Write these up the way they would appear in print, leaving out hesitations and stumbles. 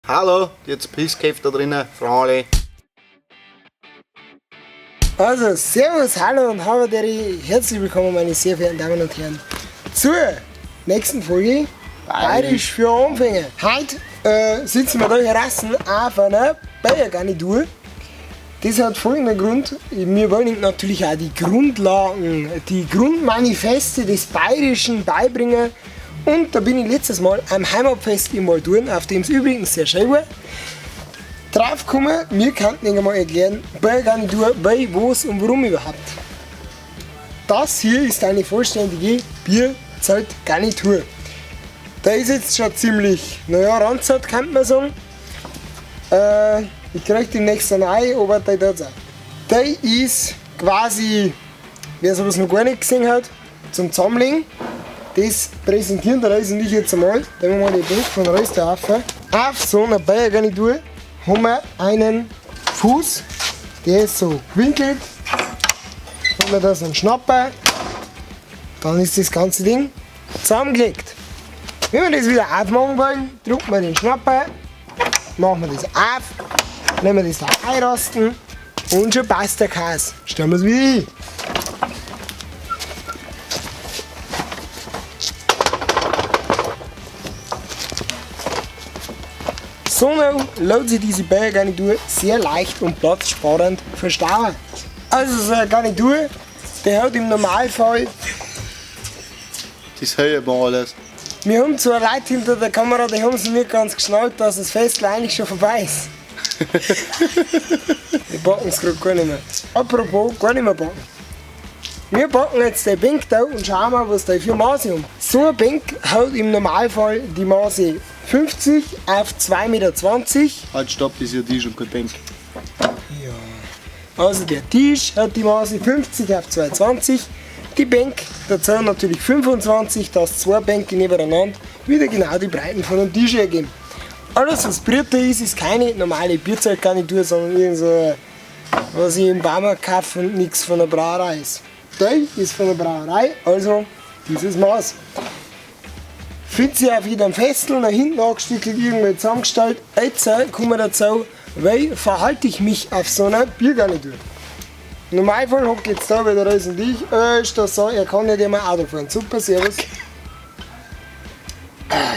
Hallo, jetzt Pisskäf da drinnen, Frauenle. Also, servus, hallo und habaderi, herzlich willkommen meine sehr verehrten Damen und Herren zur nächsten Folge Bayerisch für Anfänger. Heute sitzen wir da gerissen auf einer Bayergarnitur. Das hat folgenden Grund: wir wollen Ihnen natürlich auch die Grundlagen, die Grundmanifeste des Bayerischen beibringen. Und da bin ich letztes Mal am Heimatfest in Waldurn, auf dem es übrigens sehr schön war, draufgekommen, wir könnten Ihnen mal erklären, Bayergarnitur, bei, was und warum überhaupt. Das hier ist eine vollständige Bierzeltgarnitur. Der ist jetzt schon ziemlich, ranzert, kann man sagen. Ich kriege demnächst einen ein, aber der tut es auch. Der ist quasi, wer sowas noch gar nicht gesehen hat, zum Zusammenlegen. Das präsentieren der Reis und ich jetzt einmal. Da haben wir mal die Bank von Reis da auf. Auf so einer Bayergarnitur haben wir einen Fuß, der ist so gewinkelt. Haben wir da so einen Schnapper. Dann ist das ganze Ding zusammengelegt. Wenn wir das wieder aufmachen wollen, drücken wir den Schnapper, machen wir das auf, nehmen wir das da einrasten und schon passt der Käse. Stellen wir es wieder hin. So lässt sich diese Bayergarnitur sehr leicht und platzsparend verstauen. Also so eine Garnitur, die hat im Normalfall... Das hören wir alles. Wir haben zwei Leute hinter der Kamera, die haben es nicht ganz geschnallt, dass das Fest eigentlich schon vorbei ist. Wir backen es gerade gar nicht mehr. Apropos, gar nicht mehr backen. Wir backen jetzt den Bank da und schauen mal, was die für Maße haben. So eine Bank hat im Normalfall die Maße 50 auf 2,20 Meter. Halt, stopp, das ist ja Tisch und kein Bank. Ja. Also der Tisch hat die Maße 50 auf 2,20. Die Bank dazu natürlich 25, dass zwei Bänke nebeneinander wieder genau die Breiten von einem Tisch ergeben. Alles was Britta ist keine normale Bierzeltgarnitur, sondern irgend so, was ich im Baumarkt kaufe und nichts von der Brauerei ist. Der ist von der Brauerei, also dieses Maß. Findet sich auf jedem Festel, nach hinten angestückelt, irgendwie zusammengestellt. Jetzt kommen wir dazu, wie verhalte ich mich auf so einer Biergarnitur. Im Normalfall hockt jetzt da, weil der Reis und ich, ist das so, er kann nicht immer Auto fahren. Super, servus.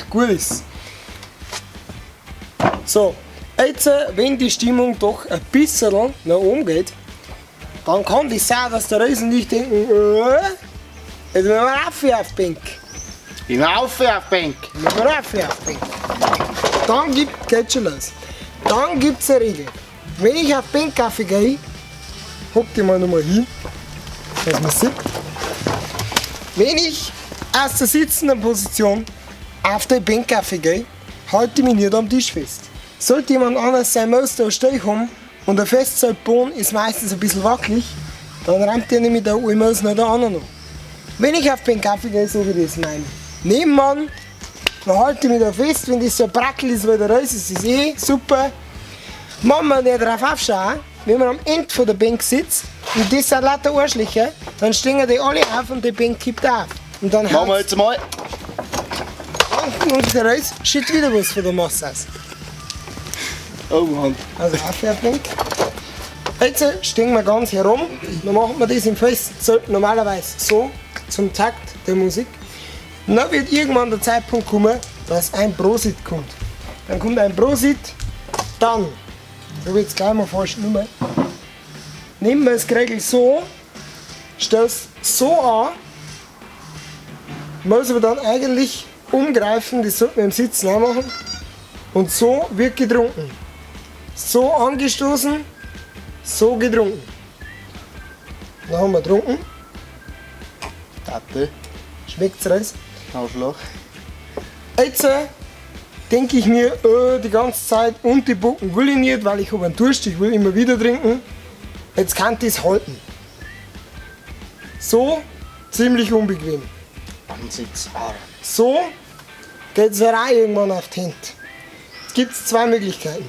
Gut ist. So, jetzt, wenn die Stimmung doch ein bisschen nach oben geht, dann kann das sein, dass der Reis und ich denken, jetzt müssen wir rauf auf die Bank. Ich will auf die Bank. Müssen wir rauf auf die Bank. Dann geht's schon los. Dann gibt es eine Regel. Wenn ich auf die Bank gehe, hockt die mal nochmal hin, dass man sieht. Wenn ich aus der sitzenden Position auf die Bank gehe, halte ich mich nicht am Tisch fest. Sollte jemand anders sein Maus da stehen haben und der Festzeltboden ist meistens ein bisschen wackelig, dann rammt der nämlich der Maus noch der andere noch. Wenn ich auf die Bank gehe, so wie das meine Nebenmann, dann halte ich mich da fest, wenn das so brackel ist, weil der Reis ist, ist eh super. Machen wir nicht drauf aufschauen, wenn man am Ende von der Bank sitzt und das sind lauter Arschlöcher, dann stehen die alle auf und die Bank kippt auf. Und dann Machen wir jetzt mal. und der Reis schüttet wieder was von der Masse aus. Oh Mann. Also auf die Bank. Jetzt stehen wir ganz herum, dann machen wir das im Festzelt normalerweise so, zum Takt der Musik. Und dann wird irgendwann der Zeitpunkt kommen, dass ein Prosit kommt. Dann kommt ein Prosit, dann, so wird es gleich mal falsch nehmen, nehmen wir das Gregel so, stellst so an, muss aber dann eigentlich umgreifen, das sollte man im Sitzen auch machen, und so wird getrunken. So angestoßen, so getrunken. Dann haben wir getrunken. Tate, Schmeckt's Reis? Aufschlag. Jetzt denke ich mir die ganze Zeit, und die Bucken will ich nicht, weil ich habe einen Durst, ich will immer wieder trinken. Jetzt kann ich es halten. So, ziemlich unbequem. Ansitz. So geht es auch irgendwann auf die Hände. Es gibt zwei Möglichkeiten.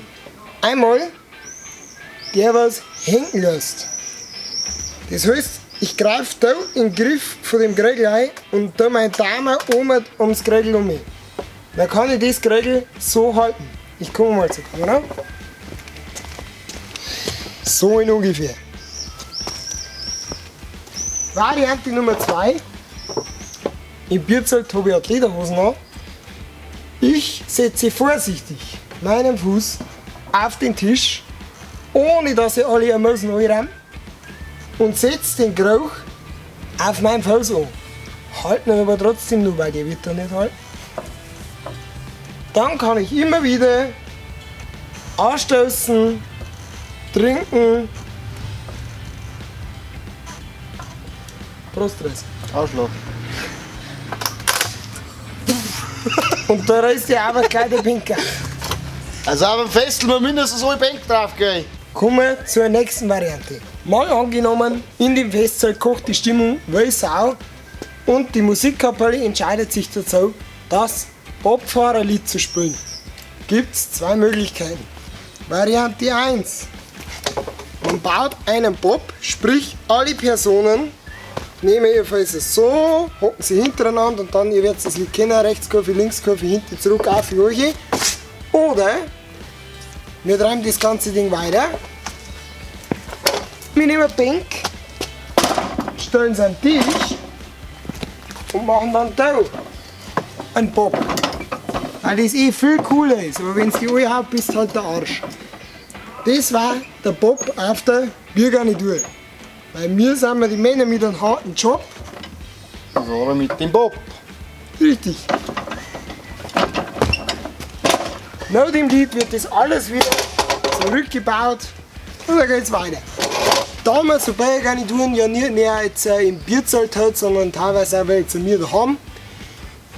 Einmal, der was hängen lässt. Das heißt, ich greife da in den Griff von dem Gregel ein und da mein Daumen oben ums Gregel um mich. Dann kann ich das Gregel so halten. Ich komme mal zur Kamera. So in ungefähr. Variante Nummer 2. Im Bierzelt habe ich auch Lederhosen an. Ich setze vorsichtig meinen Fuß auf den Tisch, ohne dass ich alle Amösen anrenne, und setze den Geruch auf meinen Fuß an. Halten ihn aber trotzdem nur, weil der wird da nicht halten. Dann kann ich immer wieder anstoßen, trinken. Prost, Reis. Arschloch. Und da ist ja aber gleich der Pinker. Also auf dem Festel muss mindestens ein Bänk drauf gehen. Kommen wir zur nächsten Variante. Mal angenommen, in dem Festzelt kocht die Stimmung wie Sau und die Musikkapelle entscheidet sich dazu, das Bobfahrerlied zu spielen. Gibt es zwei Möglichkeiten. Variante 1. Man baut einen Bob, sprich alle Personen nehmen ihr Fäuste so, hocken sie hintereinander und dann, ihr werdet das Lied kennen, Rechtskurve, Linkskurve, hinten, zurück, auf die Hoche. Oder wir treiben das ganze Ding weiter. Wir nehmen eine Bank, stellen es an den Tisch und machen dann da einen Bob. Weil das eh viel cooler ist, aber wenn es die anhaut, bist halt der Arsch. Das war der Bob auf der Biergarnitur. Weil wir sind die Männer mit einem harten Job. Oder mit dem Bob. Richtig. Nach dem Lied wird das alles wieder zurückgebaut und dann geht es weiter. Da man so Biergarnituren ja nicht mehr jetzt im Bierzelt hat, sondern teilweise auch welche zu mir daheim,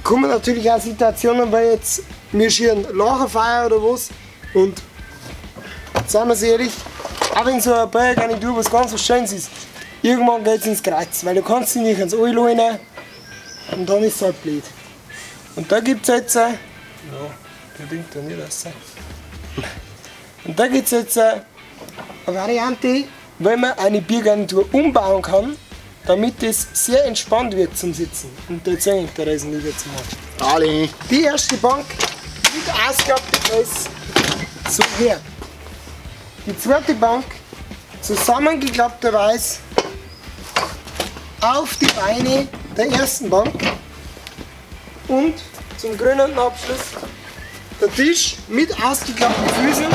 kommen natürlich auch Situationen, weil jetzt wir schieren Lagerfeuer oder was und sagen wir es ehrlich, auch wenn so eine Biergarnitur was ganz was Schönes ist, irgendwann geht es ins Kreuz, weil du kannst dich nicht ans Öl rein und dann ist es halt blöd. Und da gibt es jetzt, ja, der denkt da nicht raus. Und da gibt es jetzt eine Variante, wenn man eine Biergarnitur umbauen kann, damit es sehr entspannt wird zum Sitzen. Und da zeige ich der Reisen lieber zu machen. Ali. Die erste Bank mit ausgeklapptem Fels so her. Die zweite Bank zusammengeklappterweise auf die Beine der ersten Bank und zum krönenden Abschluss der Tisch mit ausgeklappten Füßen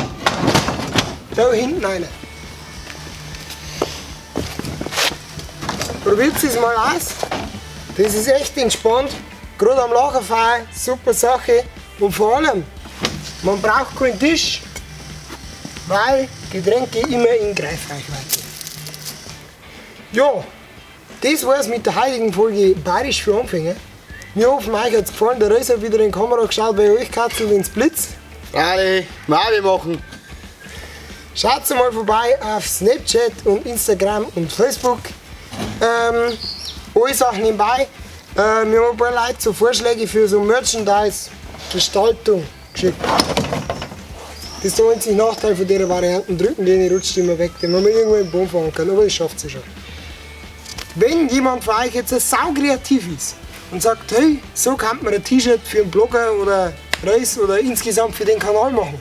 da hinten rein. Probiert es mal aus. Das ist echt entspannt. Gerade am Lagerfeuer, super Sache. Und vor allem, man braucht keinen Tisch, weil Getränke immer in Greifreichweite. Ja, das war's mit der heutigen Folge Bayerisch für Anfänger. Wir hoffen, euch hat's gefallen. Der Reis hat wieder in die Kamera geschaut, bei euch katzelt ins Blitz. Ali, wir machen. Schaut mal vorbei auf Snapchat und Instagram und Facebook. Alle Sachen nebenbei. Wir haben ein paar Leute so Vorschläge für so Merchandise-Gestaltung geschickt. Das ist der einzige Nachteil von dieser Varianten. Drücken die rutscht immer weg, den man irgendwo im Baum fahren kann, aber das schafft sie schon. Wenn jemand von euch jetzt sau kreativ ist und sagt, hey, so kann man ein T-Shirt für einen Blogger oder Reis oder insgesamt für den Kanal machen,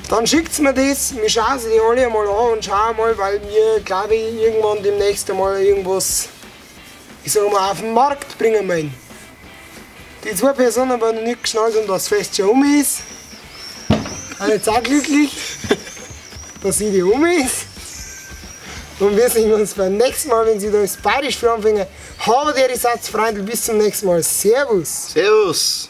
dann schickt mir das, wir schauen sie die alle einmal an und schauen mal, weil wir, glaube ich, irgendwann demnächst einmal irgendwas, ich sag mal, auf den Markt bringen wollen. Die zwei Personen haben noch nicht geschnallt und das Fest schon um ist. Ich bin jetzt auch glücklich, dass sie die um ist. Und wir sehen uns beim nächsten Mal, wenn Sie da das Bayerisch für Anfänger haben. Der Ersatzfreunde, bis zum nächsten Mal. Servus! Servus!